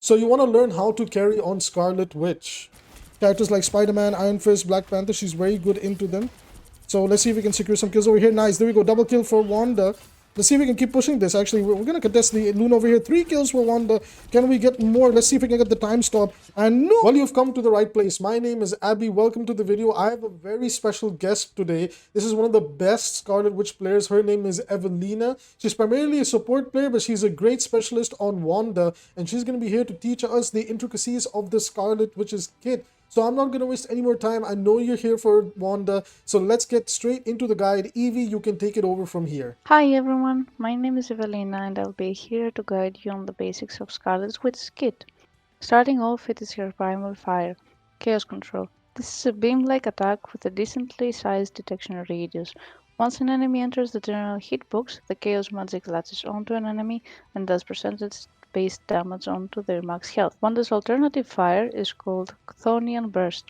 So you want to learn how to carry on Scarlet Witch. Characters like Spider-Man, Iron Fist, Black Panther, she's very good into them. So let's see if we can secure some kills over here. Nice, there we go, double kill for Wanda. Let's see if we can keep pushing this. Actually, we're going to contest the Loon over here. 3 kills for Wanda. Can we get more? Let's see if we can get the time stop. And no! Well, you've come to the right place. My name is Abby. Welcome to the video. I have a very special guest today. This is one of the best Scarlet Witch players. Her name is Evelina. She's primarily a support player, but she's a great specialist on Wanda. And she's going to be here to teach us the intricacies of the Scarlet Witch's kit. So I'm not going to waste any more time. I know you're here for Wanda. So let's get straight into the guide. Evie, you can take it over from here. Hi everyone, my name is Evelina and I'll be here to guide you on the basics of Scarlet Witch's kit. Starting off, it is her primal fire, Chaos Control. This is a beam-like attack with a decently sized detection radius. Once an enemy enters the general hitbox, the Chaos magic latches onto an enemy and does percentage-based damage onto their max health. Wanda's alternative fire is called Chthonian Burst.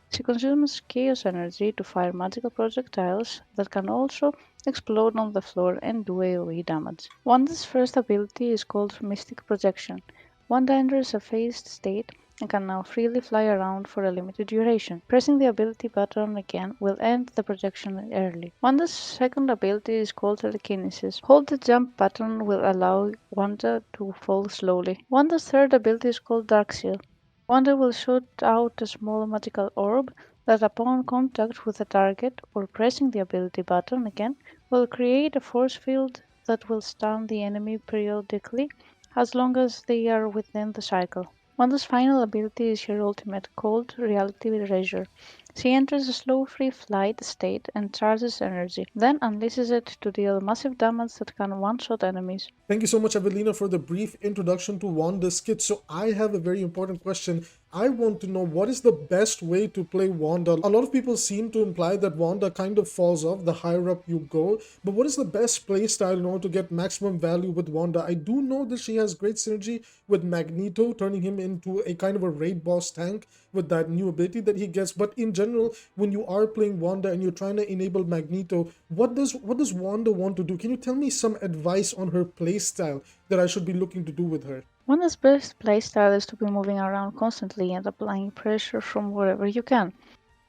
She consumes chaos energy to fire magical projectiles that can also explode on the floor and do AoE damage. Wanda's first ability is called Mystic Projection. Wanda enters a phased state and can now freely fly around for a limited duration. Pressing the ability button again will end the projection early. Wanda's second ability is called Telekinesis. Hold the jump button will allow Wanda to fall slowly. Wanda's third ability is called Dark Seal. Wanda will shoot out a small magical orb that upon contact with a target or pressing the ability button again will create a force field that will stun the enemy periodically as long as they are within the cycle. Wanda's final ability is her ultimate called Reality Erasure. She enters a slow free flight state and charges energy, then unleashes it to deal massive damage that can one-shot enemies. Thank you so much, Evelina, for the brief introduction to Wanda's kit. So I have a very important question. I want to know, what is the best way to play Wanda? A lot of people seem to imply that Wanda kind of falls off the higher up you go. But what is the best playstyle in order to get maximum value with Wanda? I do know that she has great synergy with Magneto, turning him into a kind of a raid boss tank with that new ability that he gets. But in general, when you are playing Wanda and you're trying to enable Magneto, what does Wanda want to do? Can you tell me some advice on her playstyle that I should be looking to do with her? Wanda's best playstyle is to be moving around constantly and applying pressure from wherever you can.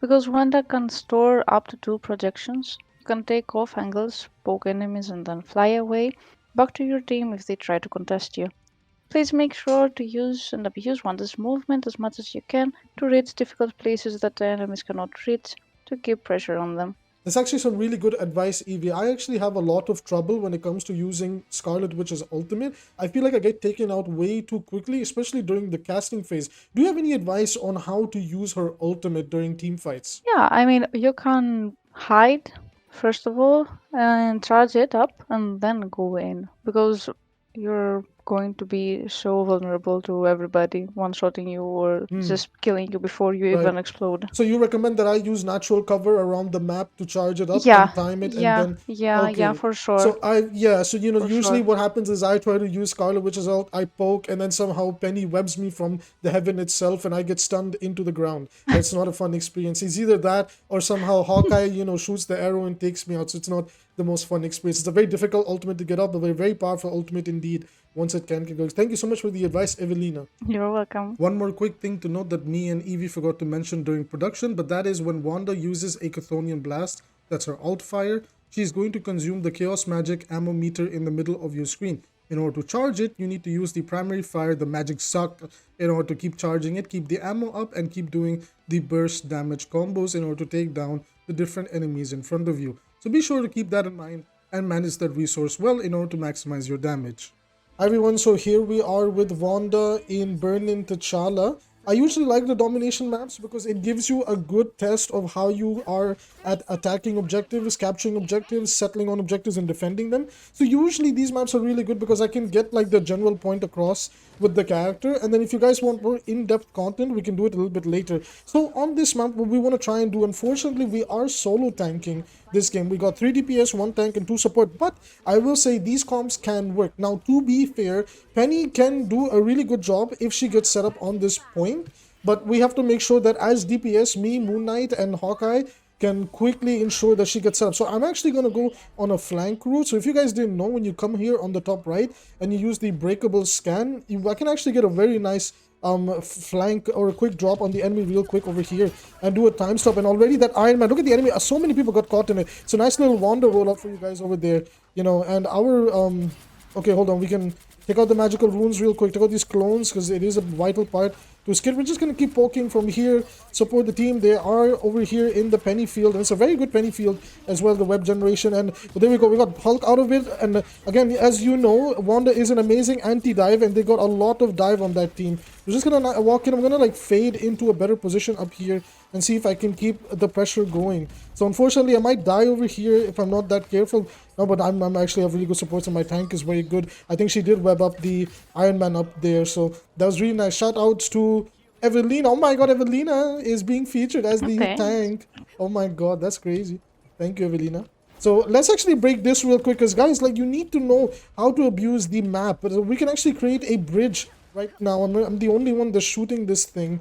Because Wanda can store up to 2 projections, you can take off angles, poke enemies and then fly away back to your team if they try to contest you. Please make sure to use and abuse Wanda's movement as much as you can to reach difficult places that the enemies cannot reach to keep pressure on them. That's actually some really good advice, Evie. I actually have a lot of trouble when it comes to using Scarlet Witch's ultimate. I feel like I get taken out way too quickly, especially during the casting phase. Do you have any advice on how to use her ultimate during team fights? Yeah, I mean, you can hide first of all and charge it up and then go in because you're going to be so vulnerable to everybody one-shotting you or just killing you before you Right. even explode. So you recommend that I use natural cover around the map to charge it up Yeah, and time it and yeah, then yeah, okay. for sure, So so for usually sure. what happens is I try to use Scarlet Witch's ult, I poke and then somehow Penny webs me from the heaven itself and I get stunned into the ground. That's not a fun experience. It's either that or somehow Hawkeye, shoots the arrow and takes me out. So it's not the most fun experience. It's a very difficult ultimate to get up, but a very powerful ultimate indeed once it can get going. Thank you so much for the advice, Evelina. You're welcome. One more quick thing to note that me and Evie forgot to mention during production, but that is when Wanda uses a Chthonian Blast, that's her alt fire, she's going to consume the Chaos Magic ammo meter in the middle of your screen. In order to charge it, you need to use the primary fire, the Magic Suck, in order to keep charging it, keep the ammo up, and keep doing the burst damage combos in order to take down the different enemies in front of you. So be sure to keep that in mind and manage that resource well in order to maximize your damage. Hi everyone, so here we are with Wanda in Burn-In T'Challa. I usually like the domination maps because it gives you a good test of how you are at attacking objectives, capturing objectives, settling on objectives and defending them. So usually these maps are really good because I can get like the general point across with the character, and then if you guys want more in-depth content we can do it a little bit later. So on this map what we want to try and do, unfortunately we are solo tanking this game. We got 3 DPS, 1 tank and 2 support, but I will say these comps can work. Now to be fair, Penny can do a really good job if she gets set up on this point, but we have to make sure that as DPS, me, Moon Knight and Hawkeye, can quickly ensure that she gets set up. So I'm actually going to go on a flank route. So if you guys didn't know, when you come here on the top right and you use the breakable scan, I can actually get a very nice flank or a quick drop on the enemy real quick over here and do a time stop. And already that Iron Man, look at the enemy, so many people got caught in it. It's a nice little Wanda rollout for you guys over there, you know. And our okay, hold on, we can take out the magical runes real quick, take out these clones because it is a vital part to skid. We're just going to keep poking from here, support the team. They are over here in the penny field, and it's a very good penny field as well, the web generation. And there we go, we got Hulk out of it. And again, as you know, Wanda is an amazing anti-dive, and they got a lot of dive on that team. We're just going to walk in. I'm going to like fade into a better position up here and see if I can keep the pressure going. So unfortunately, I might die over here if I'm not that careful. No, but I'm actually have really good support, and my tank is very good. I think she did web up the Iron Man up there, so that was really nice. Shout outs to Evelina. Oh my god, Evelina is being featured as the tank. Oh my god, that's crazy. Thank you, Evelina. So let's actually break this real quick, because guys, like, you need to know how to abuse the map. But we can actually create a bridge right now. I'm the only one that's shooting this thing.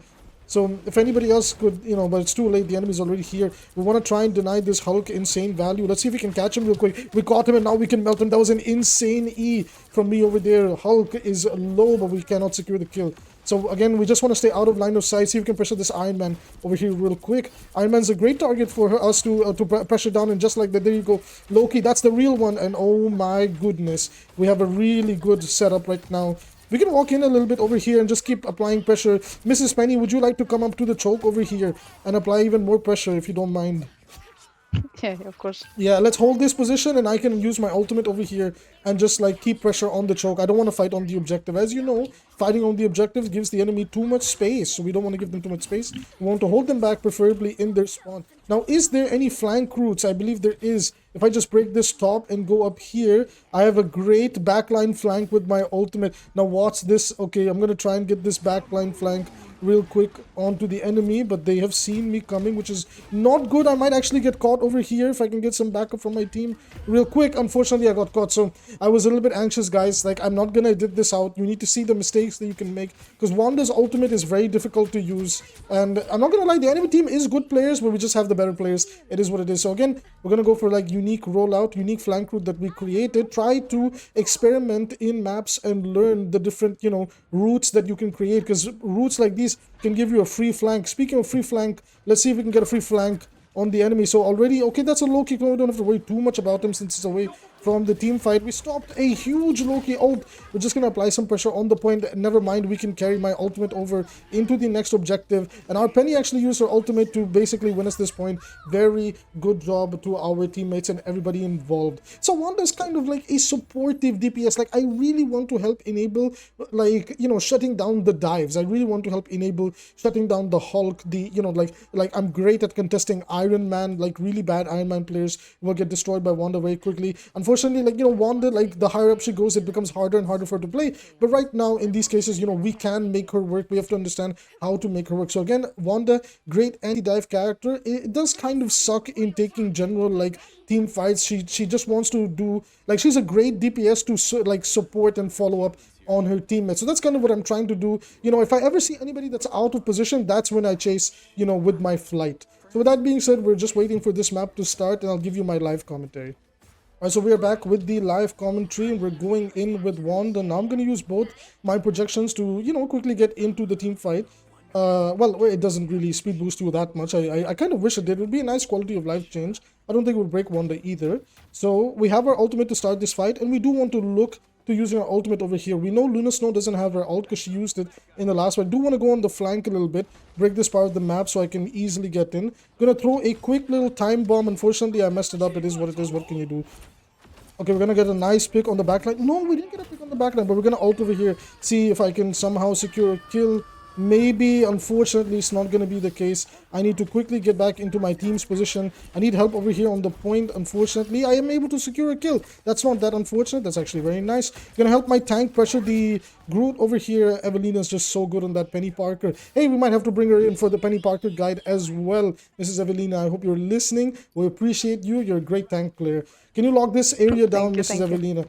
So if anybody else could, you know, but it's too late. The enemy's already here. We want to try and deny this Hulk insane value. Let's see if we can catch him real quick. We caught him, and now we can melt him. That was an insane E from me over there. Hulk is low, but we cannot secure the kill. So again, we just want to stay out of line of sight. See if we can pressure this Iron Man over here real quick. Iron Man's a great target for us to pressure down, and just like that, there you go. Loki, that's the real one. And oh my goodness, we have a really good setup right now. We can walk in a little bit over here and just keep applying pressure. Mrs. Penny, would you like to come up to the choke over here and apply even more pressure if you don't mind? Yeah, of course. Yeah, let's hold this position, and I can use my ultimate over here and just like keep pressure on the choke. I don't want to fight on the objective. As you know, fighting on the objective gives the enemy too much space, so we don't want to give them too much space. We want to hold them back, preferably in their spawn. Now, is there any flank routes? I believe there is. If I just break this top and go up here, I have a great backline flank with my ultimate. Now, watch this. Okay, I'm going to try and get this backline flank real quick onto the enemy, but they have seen me coming, which is not good. I might actually get caught over here if I can get some backup from my team real quick. Unfortunately, I got caught, so I was a little bit anxious, guys. Like, I'm not gonna edit this out. You need to see the mistakes that you can make, because Wanda's ultimate is very difficult to use, and I'm not gonna lie, the enemy team is good players, but we just have the better players. It is what it is. So again, we're gonna go for like unique rollout, unique flank route that we created. Try to experiment in maps and learn the different, you know, routes that you can create, because routes like these can give you a free flank. Speaking of free flank, let's see if we can get a free flank on the enemy. So already, okay, that's a low kick. We don't have to worry too much about him since it's away from the team fight. We stopped a huge Loki ult. We're just gonna apply some pressure on the point. Never mind, we can carry my ultimate over into the next objective, and our Penny actually used her ultimate to basically win us this point. Very good job to our teammates and everybody involved. So Wanda's kind of like a supportive DPS. Like, I really want to help enable, like, you know, shutting down the dives. I really want to help enable shutting down the Hulk, the, you know, like I'm great at contesting Iron Man. Like, really bad Iron Man players will get destroyed by Wanda very quickly. Unfortunately, like, you know, Wanda, like, the higher up she goes, it becomes harder and harder for her to play. But right now, in these cases, you know, we can make her work. We have to understand how to make her work. So again, Wanda, great anti-dive character. It does kind of suck in taking general, like, team fights. She just wants to do, like, she's a great DPS to like support and follow up on her teammates. So that's kind of what I'm trying to do. You know, if I ever see anybody that's out of position, that's when I chase, you know, with my flight. So with that being said, we're just waiting for this map to start, and I'll give you my live commentary. Alright, so we are back with the live commentary, and we're going in with Wanda. Now I'm going to use both my projections to, you know, quickly get into the team fight. Well, it doesn't really speed boost you that much. I kind of wish it did. It would be a nice quality of life change. I don't think it would break Wanda either. So we have our ultimate to start this fight, and we do want to look to using our ultimate over here. We know Luna Snow doesn't have her ult because she used it in the last fight. I do want to go on the flank a little bit, break this part of the map so I can easily get in. Gonna throw a quick little time bomb. Unfortunately, I messed it up. It is what it is. What can you do? Okay, we're gonna get a nice pick on the backline. No, we didn't get a pick on the backline, but we're gonna ult over here. See if I can somehow secure a kill. Maybe, unfortunately, it's not gonna be the case. I need to quickly get back into my team's position. I need help over here on the point. Unfortunately, I am able to secure a kill. That's not that unfortunate. That's actually very nice. Gonna help my tank pressure the Groot over here. Evelina's just so good on that Penny Parker. Hey, we might have to bring her in for the Penny Parker guide as well. Mrs. Evelina, I hope you're listening. We appreciate you. You're a great tank player. Can you lock this area down, Mrs. Evelina?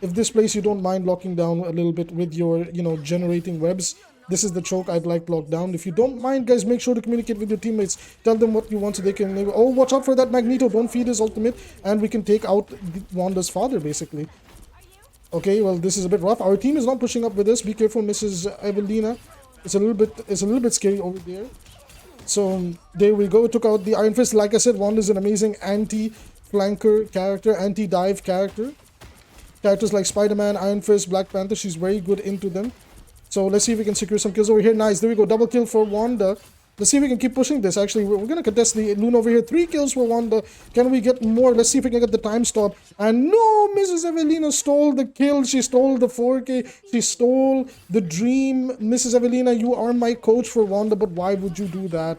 If this place you don't mind locking down a little bit with your, you know, generating webs, This is the choke I'd like locked down. If you don't mind, guys, make sure to communicate with your teammates. Tell them what you want so they can enable. Oh, watch out for that Magneto. Don't feed his ultimate. And we can take out Wanda's father, basically. Okay, well, this is a bit rough. Our team is not pushing up with us. Be careful, Mrs. Evelina. It's a little bit scary over there. So there we go. Took out the Iron Fist. Like I said, Wanda's an amazing anti-flanker character, anti-dive character. Characters like Spider-Man, Iron Fist, Black Panther, she's very good into them. So let's see if we can secure some kills over here. Nice, there we go. Double kill for Wanda. Let's see if we can keep pushing this. Actually, we're going to contest the Loon over here. 3 kills for Wanda. Can we get more? Let's see if we can get the time stop. And no, Mrs. Evelina stole the kill. She stole the 4K. She stole the dream. Mrs. Evelina, you are my coach for Wanda, but why would you do that?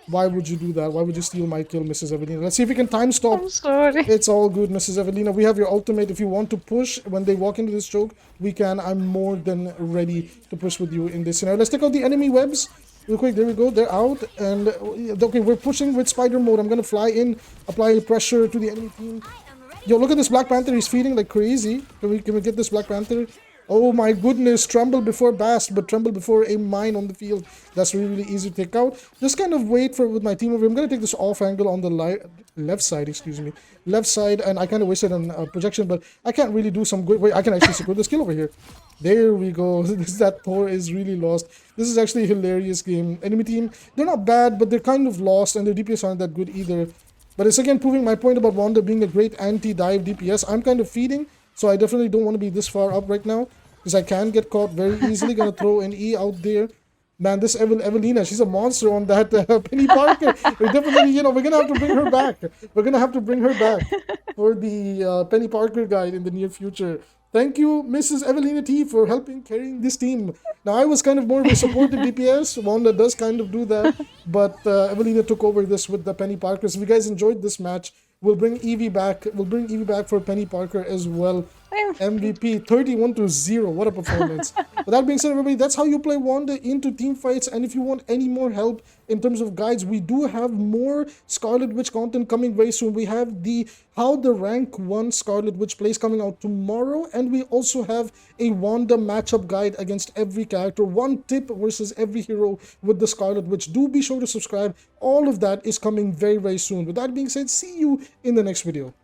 Why would you do that? Why would you steal my kill, Mrs. Evelina? Let's see if we can time stop. I'm sorry. It's all good, Mrs. Evelina. We have your ultimate. If you want to push when they walk into this choke, we can. I'm more than ready to push with you in this scenario. Let's take out the enemy webs real quick. There we go. They're out. And okay, we're pushing with spider mode. I'm going to fly in, apply pressure to the enemy team. Yo, look at this Black Panther. He's feeding like crazy. Can we get this Black Panther? Oh my goodness, tremble before bast, but tremble before a mine on the field. That's really, really easy to take out. Just kind of wait for with my team over here. I'm going to take this off angle on the left side, excuse me. Left side, and I kind of wasted on projection, but I can't really do some good. Wait, I can actually secure this kill over here. There we go. That Thor is really lost. This is actually a hilarious game. Enemy team, they're not bad, but they're kind of lost, and their DPS aren't that good either. But it's again proving my point about Wanda being a great anti-dive DPS. I'm kind of feeding. So I definitely don't want to be this far up right now because I can get caught very easily. Gonna throw an E out there. Man, this Evelina, she's a monster on that Penny Parker. We're definitely, we're gonna have to bring her back. We're gonna have to bring her back for the Penny Parker guide in the near future. Thank you, Mrs. Evelina T, for helping carrying this team. Now, I was kind of more of a supportive DPS. Wanda does kind of do that. But Evelina took over this with the Penny Parker. So if you guys enjoyed this match, we'll bring Evie back. We'll bring Evie back for Penny Parker as well. MVP 31-0. What a performance. With that being said, everybody, that's how you play Wanda into team fights. And if you want any more help in terms of guides, we do have more Scarlet Witch content coming very soon. We have the How the Rank 1 Scarlet Witch plays coming out tomorrow. And we also have a Wanda matchup guide against every character. 1 tip versus every hero with the Scarlet Witch. Do be sure to subscribe. All of that is coming very, very soon. With that being said, see you in the next video.